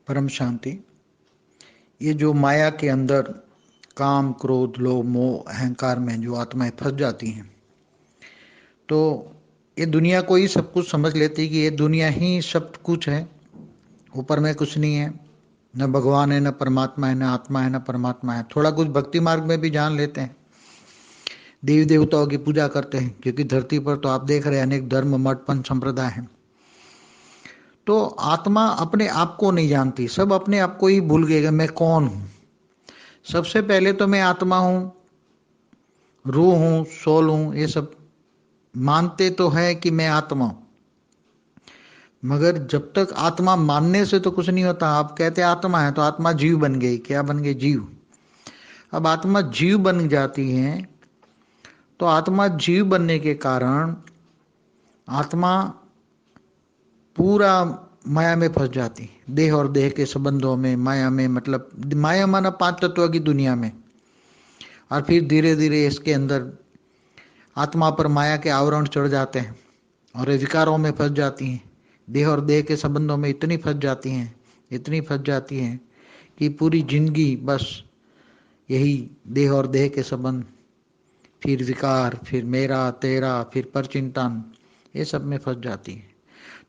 परम शांति। ये जो माया के अंदर काम, क्रोध, लोभ, मोह, अहंकार में जो आत्माएं फंस जाती हैं, तो ये दुनिया को ही सब कुछ समझ लेती है कि ये दुनिया ही सब कुछ है, ऊपर में कुछ नहीं है, न भगवान है, न परमात्मा है, न आत्मा है, न परमात्मा है। थोड़ा कुछ भक्ति मार्ग में भी जान लेते हैं, देवी देवताओं की पूजा करते हैं, क्योंकि धरती पर तो आप देख रहे हैं अनेक धर्म, मठ, पंथ, संप्रदाय हैं। तो आत्मा अपने आप को नहीं जानती, सब अपने आप को ही भूल गए, मैं कौन हूं। सबसे पहले तो मैं आत्मा हूं, रूह हूं, सोल हूं, ये सब मानते तो है कि मैं आत्मा हूं, मगर जब तक आत्मा मानने से तो कुछ नहीं होता। आप कहते आत्मा है तो आत्मा जीव बन गई, क्या बन गई? जीव। अब आत्मा जीव बन जाती है, तो आत्मा जीव बनने के कारण आत्मा पूरा माया में फंस जाती है, देह और देह के संबंधों में, माया में, मतलब माया माना पांच तत्वों की दुनिया में। और फिर धीरे धीरे इसके अंदर आत्मा पर माया के आवरण चढ़ जाते हैं और ये विकारों में फंस जाती हैं। देह और देह के संबंधों में इतनी फंस जाती हैं, इतनी फंस जाती हैं कि पूरी जिंदगी बस यही देह और देह के संबंध, फिर विकार, फिर मेरा तेरा, फिर परचिंतन, ये सब में फंस जाती है।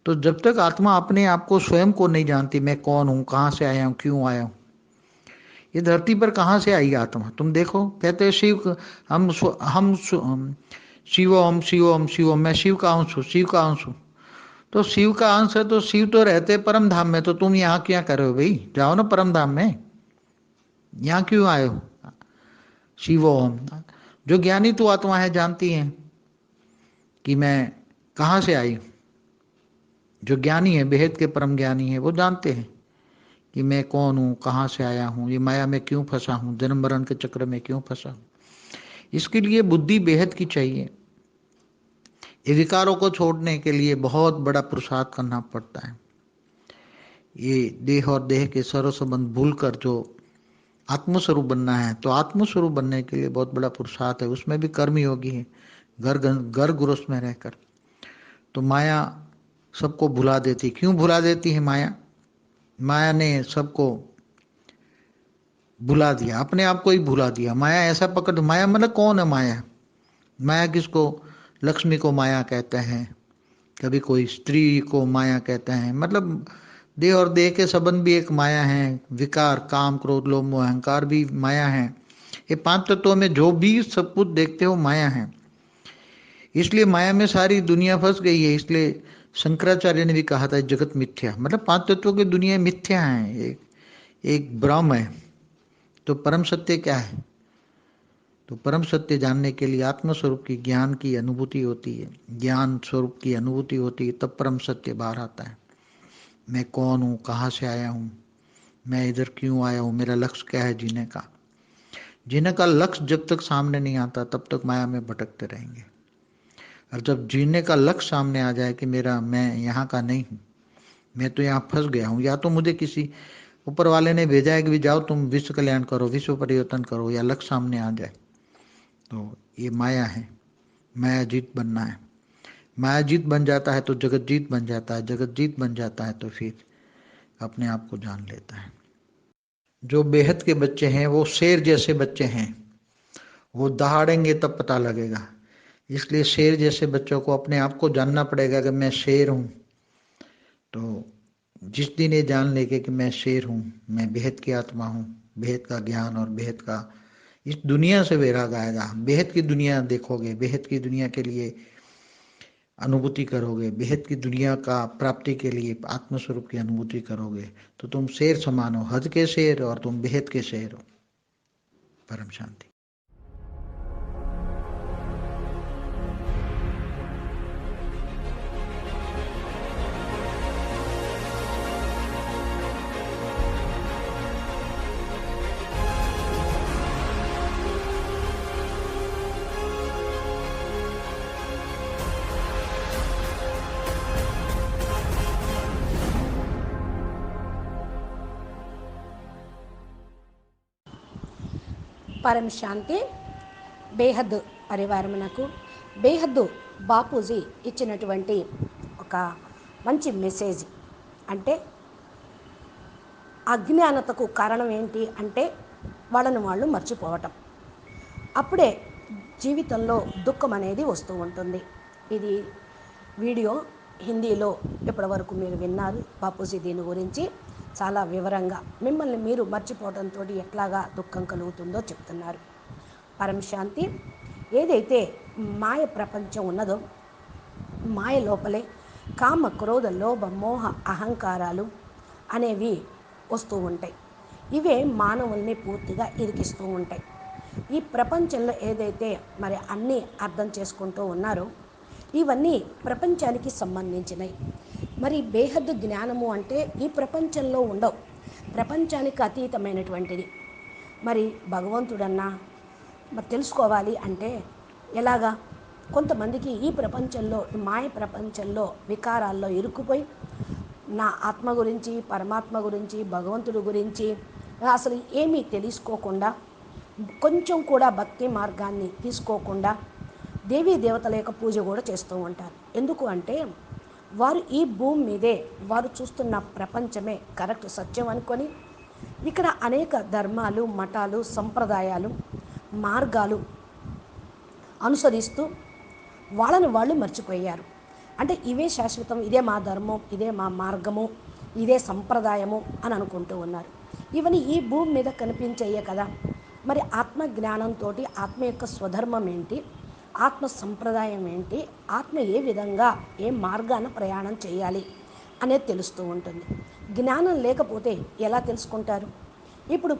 तो जब तक आत्मा अपने आप को, स्वयं को नहीं जानती, मैं कौन हूं, कहां से आया हूं, क्यों आया हूं, ये धरती पर कहां से आई आत्मा? तुम देखो, कहते हैं शिव, हम शिवोम शिवोम शिवोम, मैं शिव का अंश हूं, शिव का अंश हूं। तो शिव का अंश है तो शिव तो रहते परम धाम में, तो तुम यहाँ क्या कर रहे हो भाई? जाओ ना परम धाम में, यहाँ क्यों आए हो? शिवोम। जो ज्ञानी तो आत्मा है जानती है कि मैं कहां से आई हूं। जो ज्ञानी है, बेहद के परम ज्ञानी है, वो जानते हैं कि मैं कौन हूं, कहां से आया हूं, ये माया में क्यों फंसा हूं, जन्म मरण के चक्र में क्यों फंसा हूं। इसके लिए बुद्धि बेहद की चाहिए। ये विकारों को छोड़ने के लिए बहुत बड़ा पुरुषार्थ करना पड़ता है। ये देह और देह के सर्व संबंध भूलकर जो आत्मस्वरूप बनना है, तो आत्मस्वरूप बनने के लिए बहुत बड़ा पुरुषार्थ है। उसमें भी कर्म योगी है, घर गृहस्थ में रहकर। तो माया सबको भुला देती। क्यों भुला देती है माया? माया ने सबको भुला दिया, अपने आप को ही भुला दिया। माया ऐसा पकड़, माया मतलब कौन है माया? माया किसको? लक्ष्मी को माया कहते हैं, कभी कोई स्त्री को माया कहते हैं। मतलब देह और देह के संबंध भी एक माया है, विकार, काम, क्रोध, लोभ, मोह, अहंकार भी माया है। ये पांच तत्वों में जो भी सब कुछ देखते हो माया है। इसलिए माया में सारी दुनिया फंस गई है। इसलिए शंकराचार्य ने भी कहा था जगत मिथ्या, मतलब पांच तत्वों की दुनिया मिथ्या है, एक भ्रम है। तो परम सत्य क्या है? तो परम सत्य जानने के लिए आत्म स्वरूप की ज्ञान की अनुभूति होती है, ज्ञान स्वरूप की अनुभूति होती है, तब परम सत्य बाहर आता है। मैं कौन हूँ, कहाँ से आया हूँ, मैं इधर क्यों आया हूँ, मेरा लक्ष्य क्या है जीने का। जीने का लक्ष्य जब तक सामने नहीं आता तब तक माया में भटकते रहेंगे। और जब जीने का लक्ष्य सामने आ जाए कि मेरा, मैं यहाँ का नहीं हूँ, मैं तो यहाँ फंस गया हूँ, या तो मुझे किसी ऊपर वाले ने भेजा है कि भी जाओ तुम विश्व कल्याण करो, विश्व परिवर्तन करो, या लक्ष्य सामने आ जाए, तो ये माया है। माया जीत बनना है। माया जीत बन जाता है तो जगत जीत बन जाता है, जगत जीत बन जाता है तो फिर अपने आप को जान लेता है। जो बेहद के बच्चे हैं वो शेर जैसे बच्चे हैं, वो दहाड़ेंगे तब पता लगेगा। इसलिए शेर जैसे बच्चों को अपने आप को जानना पड़ेगा कि मैं शेर हूँ। तो जिस दिन ये जान लेंगे कि मैं शेर हूँ, मैं बेहद की आत्मा हूँ, बेहद का ज्ञान और बेहद का, इस दुनिया से वैराग आएगा। बेहद की दुनिया देखोगे, बेहद की दुनिया के लिए अनुभूति करोगे, बेहद की दुनिया का प्राप्ति के लिए आत्मस्वरूप की अनुभूति करोगे, तो तुम शेर समान हो, हद के शेर, और तुम बेहद के शेर हो। परम शांति। పరమ శాంతి. బేహద్ పరివారమునకు బేహద్ బాపూజీ ఇచ్చినటువంటి ఒక మంచి మెసేజ్. అంటే అజ్ఞానతకు కారణం ఏంటి అంటే వాళ్ళని వాళ్ళు మర్చిపోవటం. అప్పుడే జీవితంలో దుఃఖం అనేది వస్తూ ఉంటుంది. ఇది వీడియో హిందీలో ఇప్పటివరకు మీరు విన్నారు. బాపూజీ దీని గురించి చాలా వివరంగా మిమ్మల్ని మీరు మర్చిపోవడంతో ఎట్లాగా దుఃఖం కలుగుతుందో చెప్తున్నారు. పరమశాంతి. ఏదైతే మాయ ప్రపంచం ఉన్నదో మాయ లోపలే కామ క్రోధ లోభ మోహ అహంకారాలు అనేవి వస్తూ ఉంటాయి. ఇవే మానవుల్ని పూర్తిగా ఇరికిస్తూ ఉంటాయి. ఈ ప్రపంచంలో ఏదైతే మరి అన్నీ అర్థం చేసుకుంటూ ఉన్నారో ఇవన్నీ ప్రపంచానికి సంబంధించినవి. మరి బేహద్దు జ్ఞానము అంటే ఈ ప్రపంచంలో ఉండవు, ప్రపంచానికి అతీతమైనటువంటిది. మరి భగవంతుడన్నా మరి తెలుసుకోవాలి అంటే ఎలాగా? కొంతమందికి ఈ ప్రపంచంలో ఈ మాయ ప్రపంచంలో వికారాల్లో ఇరుక్కుపోయి నా ఆత్మ గురించి పరమాత్మ గురించి భగవంతుడి గురించి అసలు ఏమీ తెలుసుకోకుండా, కొంచెం కూడా భక్తి మార్గాన్ని తీసుకోకుండా దేవీ దేవతల యొక్క పూజ కూడా చేస్తూ ఉంటారు. ఎందుకు అంటే వారు ఈ భూమి మీదే వారు చూస్తున్న ప్రపంచమే కరెక్ట్ సత్యం అనుకొని ఇక్కడ అనేక ధర్మాలు మతాలు సంప్రదాయాలు మార్గాలు అనుసరిస్తూ వాళ్ళని వాళ్ళు మర్చిపోయారు. అంటే ఇవే శాశ్వతం, ఇదే మా ధర్మం, ఇదే మా మార్గము, ఇదే సంప్రదాయము అని అనుకుంటూ ఉన్నారు. ఇవన్నీ ఈ భూమి మీద కనిపించేయే కదా. మరి ఆత్మ జ్ఞానంతో ఆత్మ యొక్క స్వధర్మం ఏంటి, ఆత్మ సంప్రదాయం ఏంటి, ఆత్మ ఏ విధంగా ఏ మార్గాన ప్రయాణం చేయాలి అనేది తెలుస్తూ ఉంటుంది. జ్ఞానం లేకపోతే ఎలా తెలుసుకుంటారు? ఇప్పుడు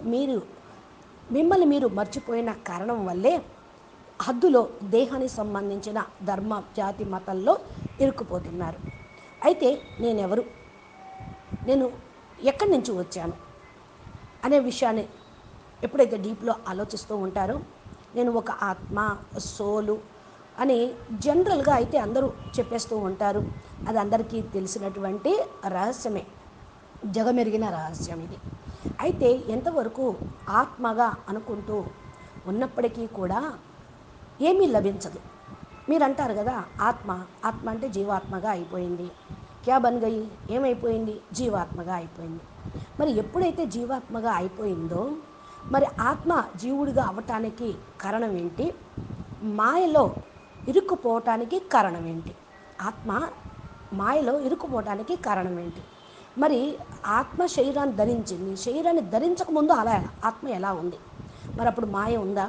మిమ్మల్ని మీరు మర్చిపోయిన కారణం వల్లే హద్దులో దేహానికి సంబంధించిన ధర్మ జాతి మతంలో ఇరుక్కుపోతున్నారు. అయితే నేనెవరు, నేను ఎక్కడి నుంచి వచ్చాను అనే విషయాన్ని ఎప్పుడైతే డీప్లో ఆలోచిస్తూ ఉంటారో, నేను ఒక ఆత్మ సోలు అని జనరల్గా అయితే అందరూ చెప్పేస్తూ ఉంటారు. అది అందరికీ తెలిసినటువంటి రహస్యమే, జగమెరిగిన రహస్యం ఇది. అయితే ఎంతవరకు ఆత్మగా అనుకుంటూ ఉన్నప్పటికీ కూడా ఏమీ లభించదు. మీరు అంటారు కదా, ఆత్మ ఆత్మ అంటే జీవాత్మగా అయిపోయింది. క్యా బన్ గయి, ఏమైపోయింది? జీవాత్మగా అయిపోయింది. మరి ఎప్పుడైతే జీవాత్మగా అయిపోయిందో మరి ఆత్మ జీవుడిగా అవటానికి కారణం ఏంటి? మాయలో ఇరుక్కుపోవటానికి కారణం ఏంటి? ఆత్మ మాయలో ఇరుక్కుపోవటానికి కారణం ఏంటి? మరి ఆత్మ శరీరాన్ని ధరించింది, శరీరాన్ని ధరించకముందు అలా ఆత్మ ఎలా ఉంది? మరి అప్పుడు మాయ ఉందా?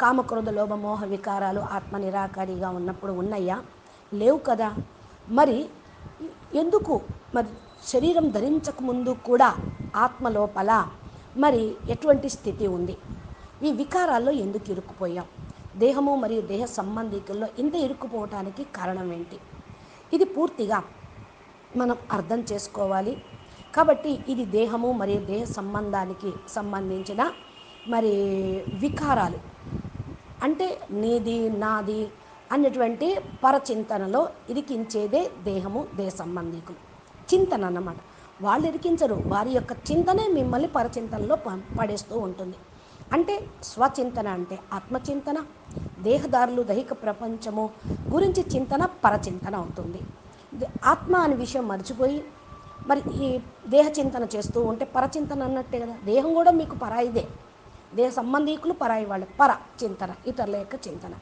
కామక్రోధ లోభ మోహ వికారాలు ఆత్మ నిరాకారిగా ఉన్నప్పుడు ఉన్నాయా? లేవు కదా. మరి ఎందుకు మరి శరీరం ధరించకముందు కూడా ఆత్మ లోపల మరి ఎటువంటి స్థితి ఉంది? ఈ వికారాల్లో ఎందుకు ఇరుక్కుపోయాం? దేహము మరియు దేహ సంబంధికుల్లో ఇంత ఇరుక్కుపోవటానికి కారణం ఏంటి? ఇది పూర్తిగా మనం అర్థం చేసుకోవాలి. కాబట్టి ఇది దేహము మరియు దేహ సంబంధానికి సంబంధించిన మరి వికారాలు. అంటే నీది నాది అన్నటువంటి పరచింతనలో ఇరికించేదే దేహము దేహ సంబంధికులు. చింతన అన్నమాట. వాళ్ళు ఇరికించరు, వారి యొక్క చింతనే మిమ్మల్ని పరచింతనలో పడేస్తూ ఉంటుంది. అంటే స్వచింతన అంటే ఆత్మచింతన, దేహదారులు దైహిక ప్రపంచము గురించి చింతన పరచింతన అవుతుంది. ఆత్మ అనే విషయం మర్చిపోయి మరి ఈ దేహ చింతన చేస్తూ ఉంటే పరచింతన అన్నట్టే కదా. దేహం కూడా మీకు పరాయిదే, దేహ సంబంధీకులు పరాయి వాళ్ళు. పర చింతన, ఇతరుల యొక్క చింతన.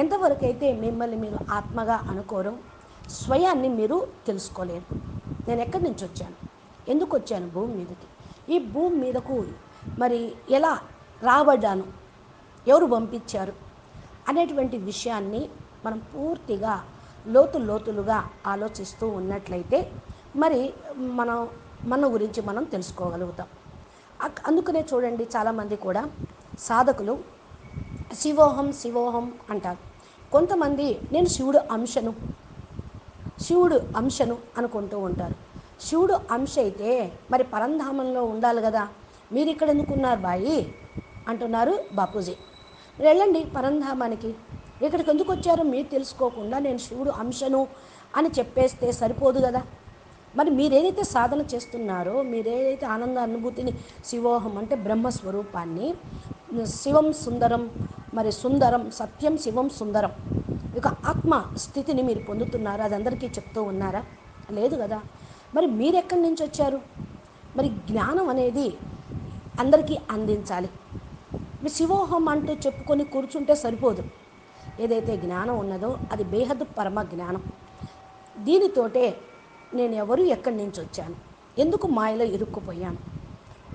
ఎంతవరకు అయితే మిమ్మల్ని మీరు ఆత్మగా అనుకోరు, స్వయాన్ని మీరు తెలుసుకోలేరు. నేను ఎక్కడి నుంచి వచ్చాను, ఎందుకు వచ్చాను భూమి మీదకి, ఈ భూమి మీదకు మరి ఎలా రాబడ్డాను, ఎవరు పంపించారు అనేటువంటి విషయాన్ని మనం పూర్తిగా లోతులుగా ఆలోచిస్తూ ఉన్నట్లయితే మరి మనం మన గురించి మనం తెలుసుకోగలుగుతాం. అందుకనే చూడండి, చాలామంది కూడా సాధకులు శివోహం శివోహం అంటారు. కొంతమంది నేను శివుడు అంశను అనుకుంటూ ఉంటారు. శివుడు అంశ అయితే మరి పరంధామంలో ఉండాలి కదా, మీరు ఇక్కడ ఎందుకున్నారు బాయి అంటున్నారు బాపూజీ. మీరు వెళ్ళండి పరంధామానికి, ఇక్కడికి ఎందుకు వచ్చారో మీరు తెలుసుకోకుండా నేను శివుడు అంశను అని చెప్పేస్తే సరిపోదు కదా. మరి మీరేదైతే సాధన చేస్తున్నారో, మీరేదైతే ఆనంద అనుభూతిని, శివోహం అంటే బ్రహ్మస్వరూపాన్ని, శివం సుందరం, మరి సుందరం సత్యం శివం సుందరం, ఇక ఆత్మ స్థితిని మీరు పొందుతున్నారా? అది అందరికీ చెప్తూ ఉన్నారా? లేదు కదా. మరి మీరు ఎక్కడి నుంచి వచ్చారు? మరి జ్ఞానం అనేది అందరికీ అందించాలి. శివోహం అంటూ చెప్పుకొని కూర్చుంటే సరిపోదు. ఏదైతే జ్ఞానం ఉన్నదో అది బేహద్దు పరమ జ్ఞానం. దీనితోటే నేను ఎవరు, ఎక్కడి నుంచి వచ్చాను, ఎందుకు మాయలో ఇరుక్కుపోయాను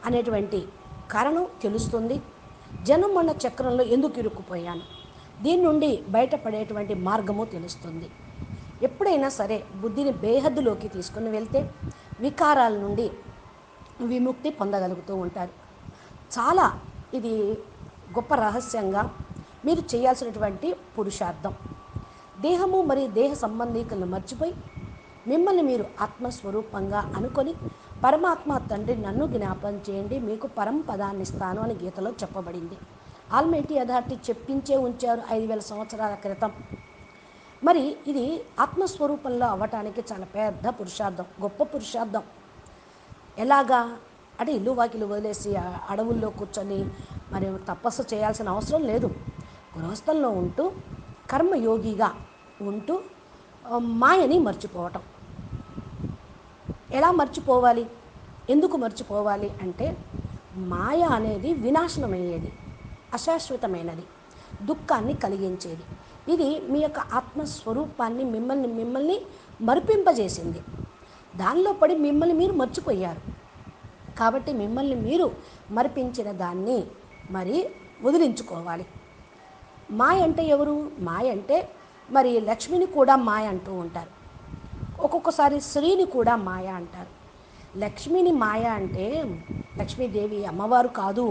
అనేటువంటి కారణం తెలుస్తుంది. జనమరణ చక్రంలో ఎందుకు ఇరుక్కుపోయాను, దీని నుండి బయటపడేటువంటి మార్గము తెలుస్తుంది. ఎప్పుడైనా సరే బుద్ధిని బేహద్దులోకి తీసుకుని వెళ్తే వికారాల నుండి విముక్తి పొందగలుగుతూ ఉంటారు. చాలా ఇది గొప్ప రహస్యంగా మీరు చేయాల్సినటువంటి పురుషార్థం. దేహము మరియు దేహ సంబంధీకులను మర్చిపోయి మిమ్మల్ని మీరు ఆత్మస్వరూపంగా అనుకొని పరమాత్మ తండ్రి నన్ను జ్ఞాపం చేయండి, మీకు పరం పదాన్ని ఇస్తాను అని గీతలో చెప్పబడింది. ఆల్మైటీ అథారిటీ చెప్పించే ఉంచారు 5000 సంవత్సరాల క్రితం. మరి ఇది ఆత్మస్వరూపంలో అవ్వటానికి చాలా పెద్ద పురుషార్థం, గొప్ప పురుషార్థం. ఎలాగా అంటే ఇల్లు వాకిలు వదిలేసి అడవుల్లో కూర్చొని మరి తపస్సు చేయాల్సిన అవసరం లేదు. గృహస్థంలో ఉంటూ కర్మయోగిగా ఉంటూ మాయని మర్చిపోవటం. ఎలా మర్చిపోవాలి, ఎందుకు మర్చిపోవాలి అంటే మాయ అనేది వినాశనమయ్యేది, అశాశ్వతమైనది, దుఃఖాన్ని కలిగించేది. ఇది మీ యొక్క ఆత్మస్వరూపాన్ని మిమ్మల్ని మరిపింపజేసింది. దానిలో పడి మిమ్మల్ని మీరు మర్చిపోయారు. కాబట్టి మిమ్మల్ని మీరు మరిపించిన దాన్ని మరి వదిలించుకోవాలి. మాయ అంటే ఎవరు? మాయ అంటే మరి లక్ష్మిని కూడా మాయ అంటూ ఉంటారు. ఒక్కొక్కసారి స్త్రీని కూడా మాయ అంటారు. లక్ష్మిని మాయ అంటే లక్ష్మీదేవి అమ్మవారు కాదు.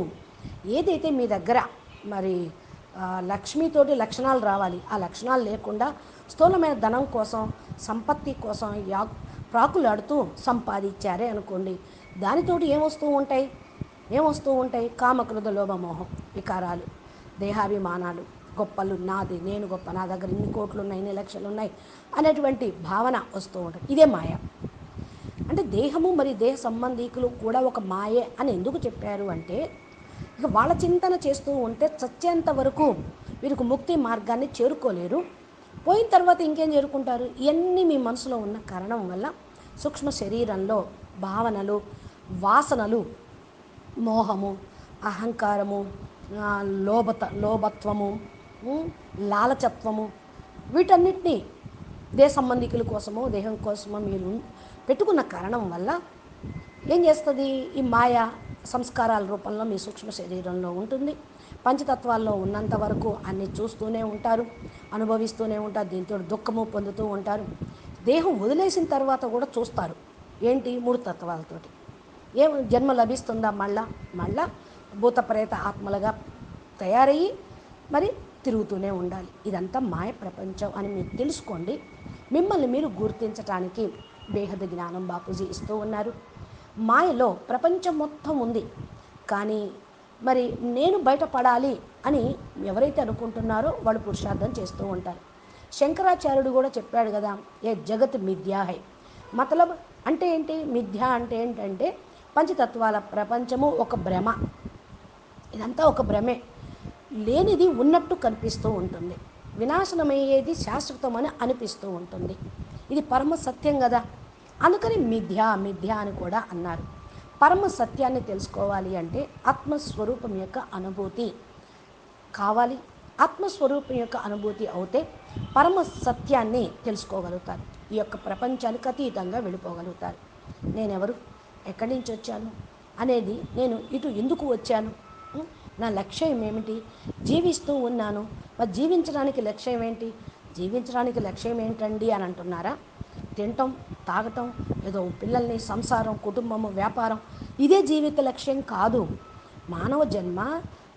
ఏదైతే మీ దగ్గర మరి లక్ష్మితోటి లక్షణాలు రావాలి, ఆ లక్షణాలు లేకుండా స్థూలమైన ధనం కోసం, సంపత్తి కోసం ప్రాకులాడుతూ సంపాదించారే అనుకోండి, దానితోటి ఏమొస్తూ ఉంటాయి? కామక్రోధ లోభమోహం వికారాలు, దేహాభిమానాలు, గొప్పలు, నాది, నేను గొప్ప, నా దగ్గర ఇన్ని కోట్లు ఉన్నాయి, ఇన్ని లక్షలు ఉన్నాయి అనేటువంటి భావన వస్తూ ఉంటుంది. ఇదే మాయ. అంటే దేహము మరి దేహ సంబంధీకులు కూడా ఒక మాయే అని ఎందుకు చెప్పారు అంటే, ఇక వాళ్ళ చింతన చేస్తూ ఉంటే చచ్చేంత వరకు వీరికి ముక్తి మార్గాన్ని చేరుకోలేరు. పోయిన తర్వాత ఇంకేం చేరుకుంటారు? ఇవన్నీ మీ మనసులో ఉన్న కారణం వల్ల సూక్ష్మ శరీరంలో భావనలు, వాసనలు, మోహము, అహంకారము, లోభత్వము, లాలచత్వము, వీటన్నిటినీ దేహ సంబంధికుల కోసమో దేహం కోసమో మీరు పెట్టుకున్న కారణం వల్ల ఏం చేస్తుంది? ఈ మాయ సంస్కారాల రూపంలో మీ సూక్ష్మ శరీరంలో ఉంటుంది. పంచతత్వాల్లో ఉన్నంత వరకు అన్నీ చూస్తూనే ఉంటారు, అనుభవిస్తూనే ఉంటారు, దీంతో దుఃఖము పొందుతూ ఉంటారు. దేహం వదిలేసిన తర్వాత కూడా చూస్తారు. ఏంటి? 3 తత్వాలతోటి ఏం జన్మ లభిస్తుందా? మళ్ళా భూత ప్రేత ఆత్మలుగా తయారయ్యి మరి తిరుగుతూనే ఉండాలి. ఇదంతా మాయ ప్రపంచం అని మీరు తెలుసుకోండి. మిమ్మల్ని మీరు గుర్తించటానికి బేహద్ జ్ఞానం బాపూజీ ఇస్తూ ఉన్నారు. మాయలో ప్రపంచం మొత్తం ఉంది, కానీ మరి నేను బయటపడాలి అని ఎవరైతే అనుకుంటున్నారో వాళ్ళు పురుషార్థం చేస్తూ ఉంటారు. శంకరాచార్యుడు కూడా చెప్పాడు కదా, ఏ జగత్ మిథ్యా హై. మతలబ్ అంటే ఏంటి? మిథ్య అంటే ఏంటంటే పంచతత్వాల ప్రపంచము ఒక భ్రమ. ఇదంతా ఒక భ్రమే, లేనిది ఉన్నట్టు కనిపిస్తూ ఉంటుంది, వినాశనమయ్యేది శాశ్వతమని అనిపిస్తూ ఉంటుంది. ఇది పరమ సత్యం కదా, అందుకని మిథ్య అని కూడా అన్నారు. పరమ సత్యాన్ని తెలుసుకోవాలి అంటే ఆత్మస్వరూపం యొక్క అనుభూతి కావాలి. ఆత్మస్వరూపం యొక్క అనుభూతి అవుతే పరమ సత్యాన్ని తెలుసుకోగలుగుతారు. ఈ యొక్క ప్రపంచానికి అతీతంగా వెళ్ళిపోగలుగుతారు. నేనెవరు, ఎక్కడి నుంచి వచ్చాను అనేది, నేను ఇటు ఎందుకు వచ్చాను, నా లక్ష్యం ఏమిటి, జీవిస్తూ ఉన్నాను, మరి జీవించడానికి లక్ష్యం ఏంటి? జీవించడానికి లక్ష్యం ఏంటండి అని అంటున్నారా? తినటం, తాగటం, ఏదో పిల్లల్ని, సంసారం, కుటుంబము, వ్యాపారం, ఇదే జీవిత లక్ష్యం కాదు. మానవ జన్మ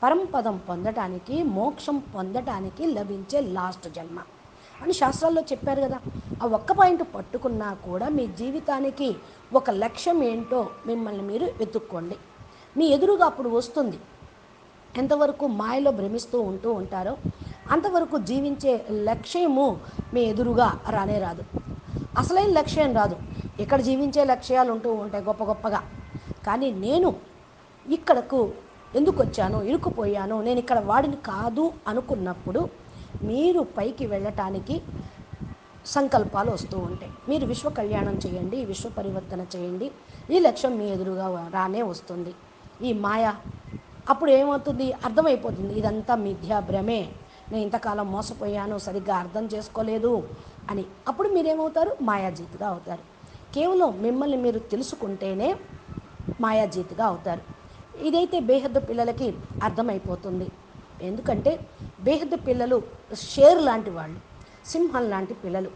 పరంపదం పొందటానికి, మోక్షం పొందటానికి లభించే లాస్ట్ జన్మ అని శాస్త్రాల్లో చెప్పారు కదా. ఆ ఒక్క పాయింట్ పట్టుకున్నా కూడా మీ జీవితానికి ఒక లక్ష్యం ఏంటో మిమ్మల్ని మీరు వెతుక్కోండి. మీ ఎదురుగా అప్పుడు వస్తుంది. ఎంతవరకు మాయలో భ్రమిస్తూ ఉంటారో అంతవరకు జీవించే లక్ష్యము మీ ఎదురుగా రానే రాదు. అసలైన లక్ష్యం రాదు. ఇక్కడ జీవించే లక్ష్యాలు ఉంటూ ఉంటాయి గొప్ప గొప్పగా. కానీ నేను ఇక్కడకు ఎందుకు వచ్చాను, ఇరుక్కుపోయాను, నేను ఇక్కడ వాడిని కాదు అనుకున్నప్పుడు మీరు పైకి వెళ్ళటానికి సంకల్పాలు వస్తూ ఉంటాయి. మీరు విశ్వ కళ్యాణం చేయండి, విశ్వ పరివర్తన చేయండి, ఈ లక్ష్యం మీ ఎదురుగా రానే వస్తుంది. ఈ మాయ అప్పుడు ఏమవుతుంది, అర్థమైపోతుంది ఇదంతా మిథ్యా భ్రమే, నేను ఇంతకాలం మోసపోయాను, సరిగ్గా అర్థం చేసుకోలేదు అని. అప్పుడు మీరేమవుతారు, మాయాజీతిగా అవుతారు. కేవలం మిమ్మల్ని మీరు తెలుసుకుంటేనే మాయాజీతిగా అవుతారు. ఇదైతే బేహద్దు పిల్లలకి అర్థమైపోతుంది. ఎందుకంటే బేహద్దు పిల్లలు షేర్ లాంటి వాళ్ళు, సింహం లాంటి పిల్లలు.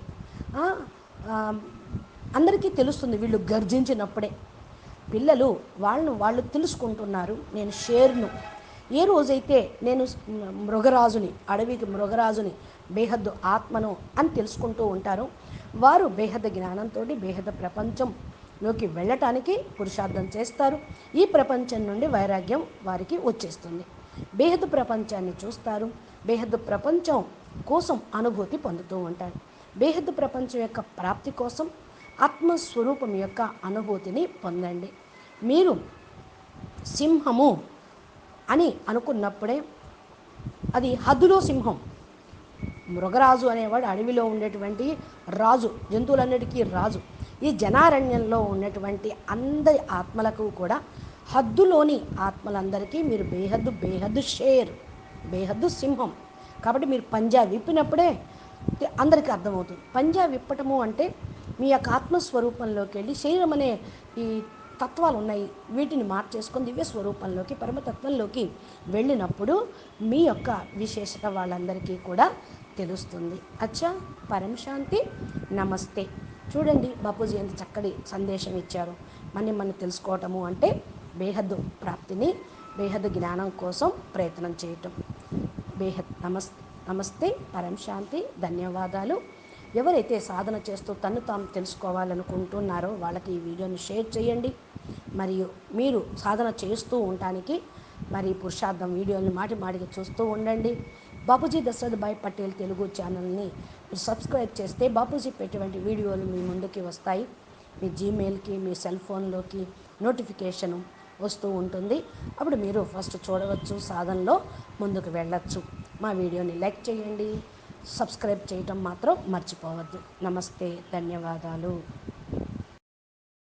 ఆ, ఆ, అందరికీ తెలుస్తుంది వీళ్ళు గర్జించినప్పుడే. పిల్లలు వాళ్ళు తెలుసుకుంటున్నారు, నేను షేర్ను. ఏ రోజైతే నేను మృగరాజుని, అడవికి మృగరాజుని, బేహద్దు ఆత్మను అని తెలుసుకుంటూ ఉంటారో వారు బేహద్దు జ్ఞానంతో బేహద్దు ప్రపంచంలోకి వెళ్ళటానికి పురుషార్థం చేస్తారు. ఈ ప్రపంచం నుండి వైరాగ్యం వారికి వచ్చేస్తుంది. బేహద్దు ప్రపంచాన్ని చూస్తారు, బేహద్దు ప్రపంచం కోసం అనుభూతి పొందుతూ ఉంటారు. బేహద్దు ప్రపంచం యొక్క ప్రాప్తి కోసం ఆత్మస్వరూపం యొక్క అనుభూతిని పొందండి. మీరు సింహము అని అనుకున్నప్పుడే అది హద్దులో సింహం. మృగరాజు అనేవాడు అడవిలో ఉండేటువంటి రాజు, జంతువులన్నిటికీ రాజు. ఈ జనారణ్యంలో ఉన్నటువంటి అందరి ఆత్మలకు కూడా హద్దులోని ఆత్మలందరికీ మీరు బేహద్దు షేర్, బేహద్దు సింహం. కాబట్టి మీరు పంజా విప్పినప్పుడే అందరికీ అర్థమవుతుంది. పంజా విప్పటము అంటే మీ యొక్క ఆత్మస్వరూపంలోకి వెళ్ళి శరీరం అనే ఈ తత్వాలు ఉన్నాయి, వీటిని మార్చేసుకొని దివ్య స్వరూపంలోకి, పరమతత్వంలోకి వెళ్ళినప్పుడు మీ యొక్క విశేషత వాళ్ళందరికీ కూడా తెలుస్తుంది. అచ్చా, పరం శాంతి, నమస్తే. చూడండి బాపూజీ ఎంత చక్కటి సందేశం ఇచ్చారు. మనం తెలుసుకోవటము అంటే బేహద్దు ప్రాప్తిని, బేహద్దు జ్ఞానం కోసం ప్రయత్నం చేయటం. నమస్తే, పరం శాంతి, ధన్యవాదాలు. ఎవరైతే సాధన చేస్తూ తను తాము తెలుసుకోవాలనుకుంటున్నారో వాళ్ళకి ఈ వీడియోని షేర్ చేయండి. మరియు మీరు సాధన చేస్తూ ఉండటానికి మరి పురుషార్థం వీడియోని మాటికి చూస్తూ ఉండండి. బాపూజీ దశరథ్ భాయ్ పటేల్ తెలుగు ఛానల్ని మీరు సబ్స్క్రైబ్ చేస్తే బాపూజీ పెట్టేటువంటి వీడియోలు మీ ముందుకి వస్తాయి. మీ జీమెయిల్కి, మీ సెల్ ఫోన్లోకి నోటిఫికేషన్ వస్తూ ఉంటుంది. అప్పుడు మీరు ఫస్ట్ చూడవచ్చు, సాధనలో ముందుకు వెళ్ళచ్చు. మా వీడియోని లైక్ చేయండి, సబ్స్క్రైబ్ చేయటం మాత్రం మర్చిపోవద్దు. నమస్తే, ధన్యవాదాలు.